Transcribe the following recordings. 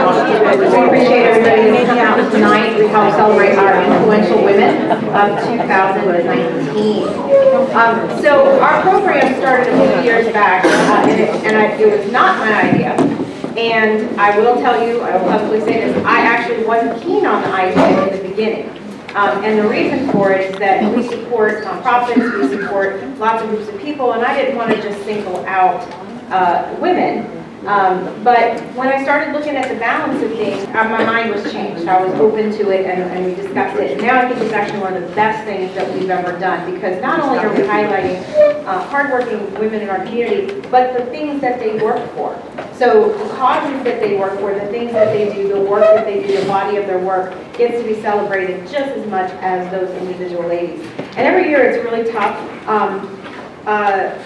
We appreciate everybody coming out tonight. We help celebrate our influential women of 2019. So our program started a few years back, it was not my idea. And I will tell you, I will publicly say this, I actually wasn't keen on the idea in the beginning. And the reason for it is that we support nonprofits, we support lots of groups of people, and I didn't want to just single out women. But when I started looking at the balance of things, my mind was changed. I was open to it, and we discussed it. And now I think it's actually one of the best things that we've ever done, because not only are we highlighting hardworking women in our community, but the things that they work for. So the causes that they work for, the things that they do, the work that they do, the body of their work gets to be celebrated just as much as those individual ladies. And every year it's really tough.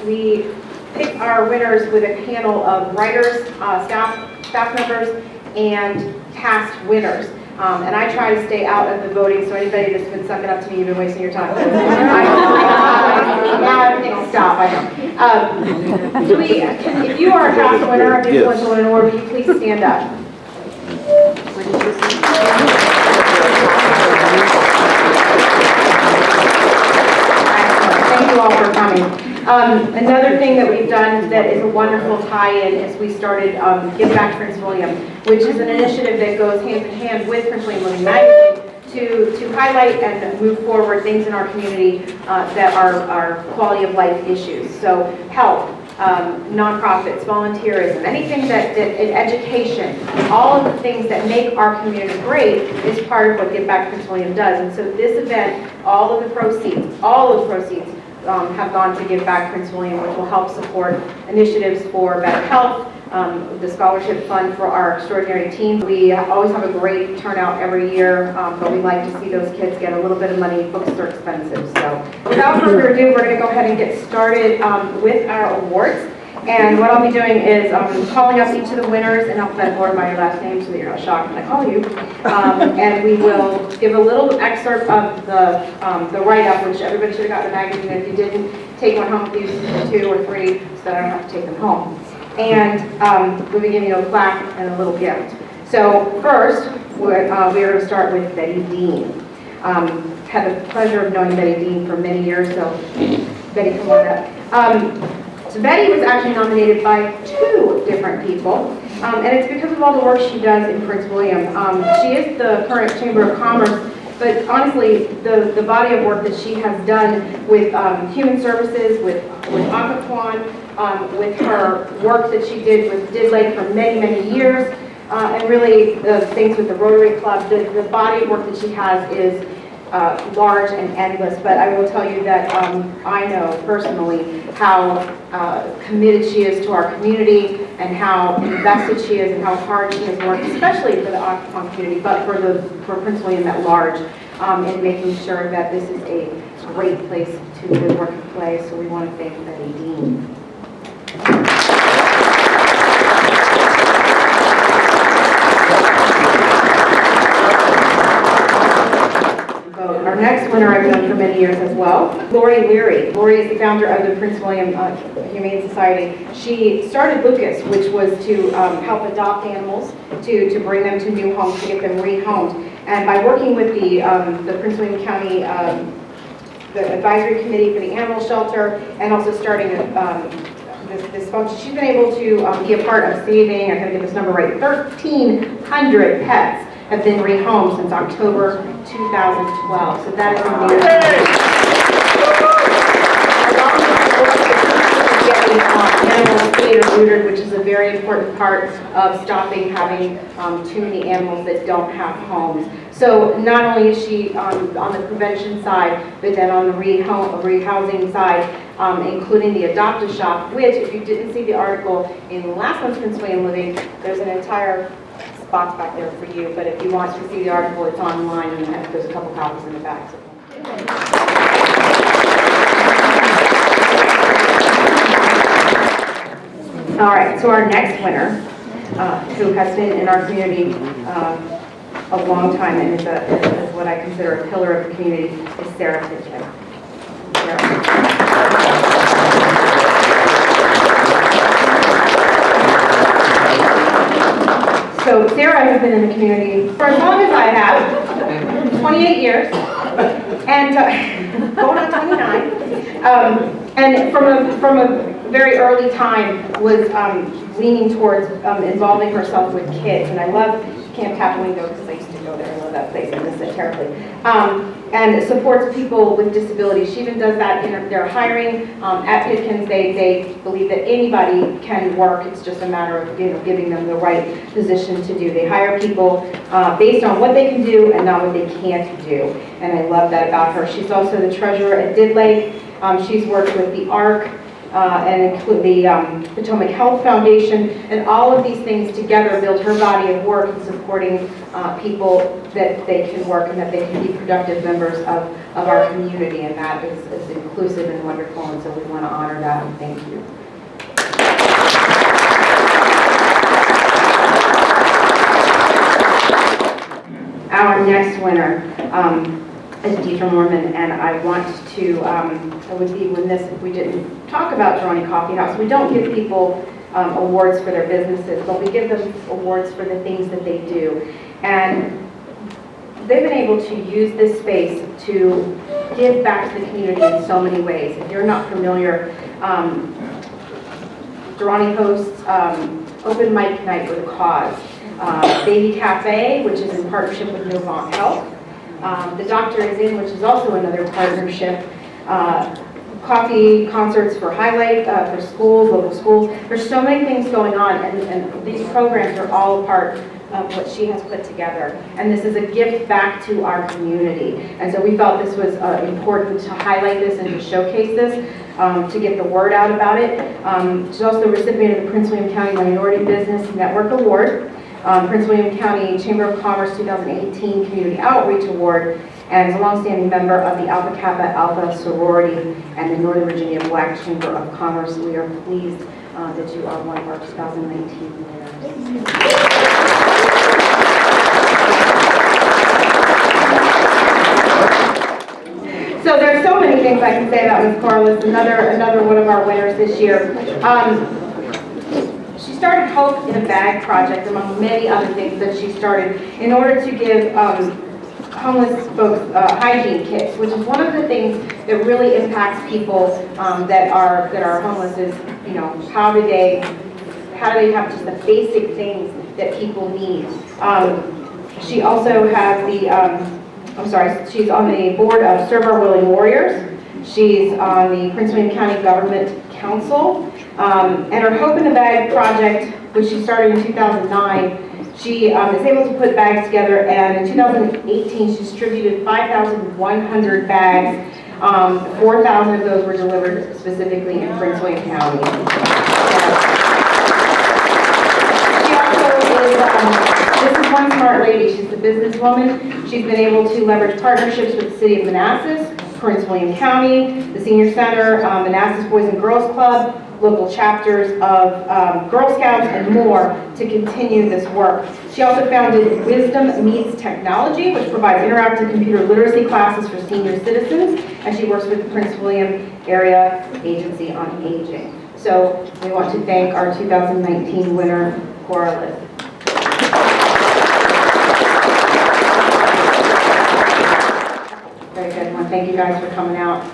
We pick our winners with a panel of writers, staff members, and cast winners. And I try to stay out of the voting, so anybody that's been sucking up to me, you've been wasting your time. Now everything's stop, I know. If you are a cast winner, if you want to win an award, will you please stand up? Thank you all for coming. Another thing that we've done that is a wonderful tie-in is we started Give Back to Prince William, which is an initiative that goes hand in hand with Prince William Living Magazine to highlight and move forward things in our community that are quality of life issues. So health, nonprofits, volunteerism, anything that education, all of the things that make our community great is part of what Give Back to Prince William does. And so this event, all of the proceeds have gone to Give Back Prince William, which will help support initiatives for better health, the scholarship fund for our extraordinary team. We always have a great turnout every year, but we like to see those kids get a little bit of money. Books are expensive. So without further ado, we're going to go ahead and get started with our awards. And what I'll be doing is calling up each of the winners in alphabetical order by your last name so that you're not shocked when I call you. And we will give a little excerpt of the write-up, which everybody should have gotten the magazine. If you didn't, take one home with you, 2 or 3, so that I don't have to take them home. And we'll be giving you a plaque and a little gift. So first, we are going to start with Betty Dean. Had the pleasure of knowing Betty Dean for many years, so Betty, come on up. So Betty was actually nominated by 2 different people, and it's because of all the work she does in Prince William. She is the current Chamber of Commerce, but honestly, the body of work that she has done with human services, with Occoquan, with her work that she did with Did Lake for many, many years, and really the things with the Rotary Club, the body of work that she has is large and endless, but I will tell you that I know personally how committed she is to our community and how invested she is and how hard she has worked, especially for the Occoquan community, but for Prince William at large, in making sure that this is a great place to live, work, and play. So we want to thank Betty Dean. Our next winner I've known for many years as well, Lori Leary. Lori is the founder of the Prince William Humane Society. She started Lucas, which was to help adopt animals, to bring them to new homes, to get them rehomed. And by working with the Prince William County the advisory committee for the animal shelter, and also starting this function, she's been able to be a part of saving, I'm going to get this number right, 1,300 pets have been rehomed since October 2012. So that is amazing. Animals spayed or neutered, which is a very important part of stopping having too many animals that don't have homes. So not only is she on the prevention side, but then on the rehousing side, including the Adopt-A-Shop, which, if you didn't see the article in last month's Prince William Living, there's an entire box back there for you, but if you want to see the article, it's online, and there's a couple copies in the back. All right, so our next winner, who has been in our community a long time and is what I consider a pillar of the community, is Sarah Fitchett. So Sarah has been in the community for as long as I have, 28 years, and going on 29. And from a very early time was leaning towards involving herself with kids. And I love Camp Tapawingo because I used to go there. I love that place. I miss it terribly. And supports people with disabilities. She even does that in their hiring. At Pitkins, they believe that anybody can work. It's just a matter of giving them the right position to do. They hire people based on what they can do and not what they can't do. And I love that about her. She's also the treasurer at Did Lake. She's worked with the ARC and include the Potomac Health Foundation, and all of these things together build her body of work in supporting people that they can work and that they can be productive members of our community, and that is inclusive and wonderful, and so we want to honor that and thank you. Our next winner is Deidre Mormon, and I want to, it would be remiss if we didn't talk about Geroni Coffee House. We don't give people awards for their businesses, but we give them awards for the things that they do. And they've been able to use this space to give back to the community in so many ways. If you're not familiar, Geroni hosts open mic night with a cause. Baby Cafe, which is in partnership with Novant Health. The Doctor is In, which is also another partnership. Coffee concerts for Highlight, for schools, local schools. There's so many things going on, and these programs are all a part of what she has put together. And this is a gift back to our community. And so we felt this was important to highlight this and to showcase this, to get the word out about it. She's also the recipient of the Prince William County Minority Business Network Award, Prince William County Chamber of Commerce 2018 Community Outreach Award, and is a longstanding member of the Alpha Kappa Alpha Sorority and the Northern Virginia Black Chamber of Commerce. We are pleased that you are one of our 2019 winners. So there's so many things I can say about Ms. Corliss, another one of our winners this year. She started Hope in a Bag project, among many other things that she started, in order to give homeless folks hygiene kits, which is one of the things that really impacts people that are homeless. Is, you know, how do they have just the basic things that people need. She also has the she's on the board of Serve Our Willing Warriors. She's on the Prince William County Government Council. And her Hope in a Bag project, which she started in 2009, she is able to put bags together, and in 2018 she distributed 5,100 bags. 4,000 of those were delivered specifically in Prince William County. She also is, this is one smart lady, she's a businesswoman. She's been able to leverage partnerships with the City of Manassas, Prince William County, the Senior Center, Manassas Boys and Girls Club, local chapters of Girl Scouts, and more to continue this work. She also founded Wisdom Meets Technology, which provides interactive computer literacy classes for senior citizens, and she works with the Prince William Area Agency on Aging. So we want to thank our 2019 winner, Cora Liz. Very good. I want to thank you guys for coming out.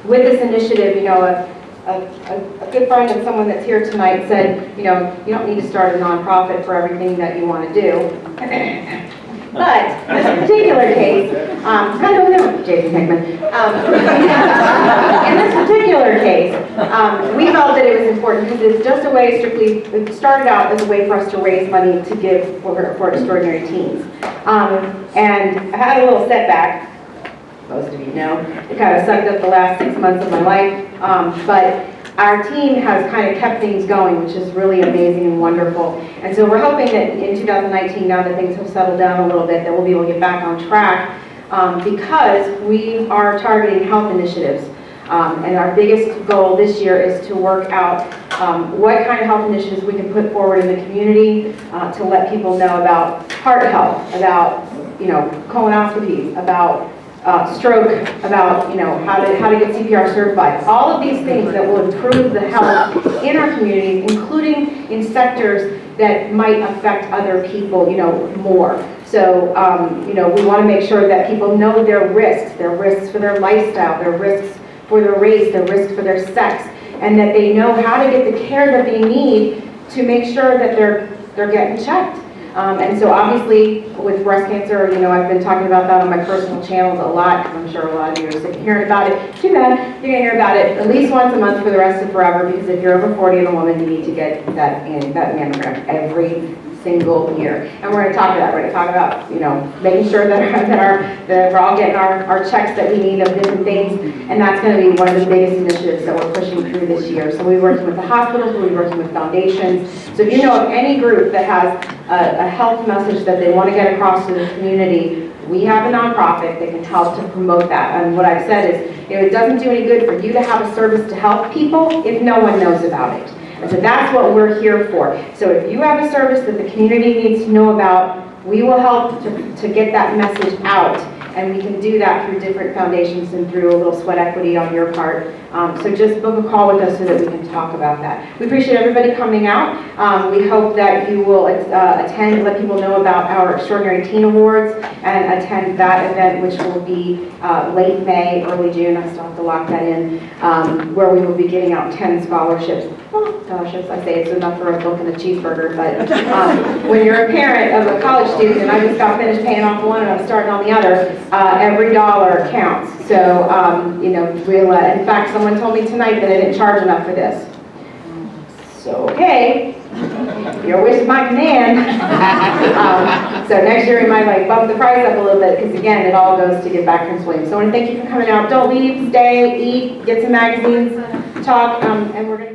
With this initiative, you know, a good friend and someone that's here tonight said, you know, you don't need to start a nonprofit for everything that you want to do. But in this particular case, kind of know Jason Hickman. In this particular case, we felt that it was important because it's just a way, it started out as a way for us to raise money to give for Extraordinary Teens. And I had a little setback. Most of you know, it kind of sucked up the last 6 months of my life, but our team has kind of kept things going, which is really amazing and wonderful. And so we're hoping that in 2019, now that things have settled down a little bit, that we'll be able to get back on track because we are targeting health initiatives. And our biggest goal this year is to work out what kind of health initiatives we can put forward in the community to let people know about heart health, about, you know, colonoscopies, about stroke, about, you know, how to get CPR certified. All of these things that will improve the health in our communities, including in sectors that might affect other people, more. So, we want to make sure that people know their risks for their lifestyle, their risks for their race, their risks for their sex, and that they know how to get the care that they need to make sure that they're getting checked. And so obviously with breast cancer, I've been talking about that on my personal channels a lot, because I'm sure a lot of you are sick of hearing about it. Too bad. You're going to hear about it at least once a month for the rest of forever, because if you're over 40 and a woman, you need to get that mammogram every single year. And we're going to talk about that. We're going to talk about, making sure that we're all getting our checks that we need of different things. And that's going to be one of the biggest initiatives that we're pushing through this year. So we're working with the hospitals, we're working with foundations. So if you know of any group that has a health message that they want to get across to the community, we have a nonprofit that can help to promote that. And what I've said is, it doesn't do any good for you to have a service to help people if no one knows about it. And so that's what we're here for. So if you have a service that the community needs to know about, we will help to get that message out. And we can do that through different foundations and through a little sweat equity on your part. So just book a call with us so that we can talk about that. We appreciate everybody coming out. We hope that you will attend, let people know about our Extraordinary Teen Awards, and attend that event, which will be late May, early June. I still have to lock that in, where we will be giving out 10 scholarships. Oh, scholarships, I say it's enough for a book and a cheeseburger, but when you're a parent of a college student, and I just got finished paying off one and I'm starting on the other, every dollar counts. So, in fact, someone told me tonight that I didn't charge enough for this. So, okay, your wish is my command. So next year we might bump the price up a little bit, because again, it all goes to give back Prince William. So I want to thank you for coming out. Don't leave, stay, eat, get some magazines, talk, and we're going to